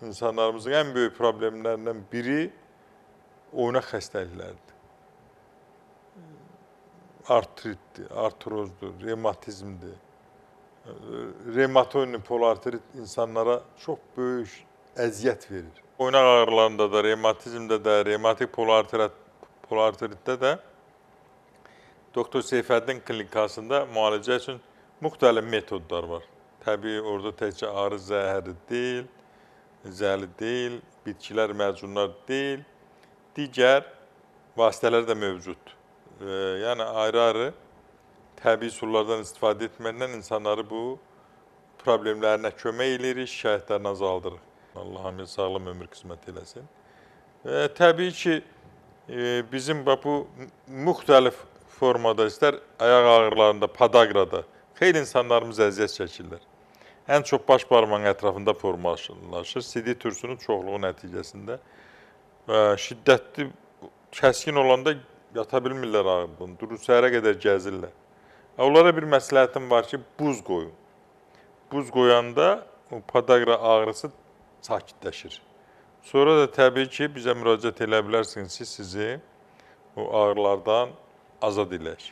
insanlarımızın en büyük problemlerinden biri oynaq xəstəlikləridir. Artritdir, artrozdur, revmatizmdir. Revmatoid polartrit insanlara çox böyük əziyyət verir. Oynaq ağrılarında da, revmatizmdə də, revmatik polartritdə də Doktor Seyfəddin klinikasında müalicə üçün müxtəlif metodlar var. Təbii, orada təkcə ağrı zəhərli deyil, bitkilər, məcunlar deyil, digər vasitələr də mövcuddur. Yəni, ayrı-ayrı təbii üsullardan istifadə etməklə insanları bu problemlərinə kömək edirik, şikayətlərini azaldırıq. Allah hamıya sağlam ömür qismət eləsin. Təbii ki, bizim bu müxtəlif formada, istər ayaq ağrılarında, podagrada xeyli insanlarımız əziyyət çəkirlər. Ən çox baş barmağın ətrafında formalaşır. CD türsünün çoxluğu nəticəsində. Şiddətli, kəskin olanda yata bilmirlər ağrıdan, durur səhərə qədər gəzirlər. Onlara bir məsləhətim var ki, buz qoyun. Buz qoyanda o podagra ağrısı sakitləşir. Sonra da təbii ki, bizə müraciət edə bilərsiniz ki, sizi o ağrılardan azad edək.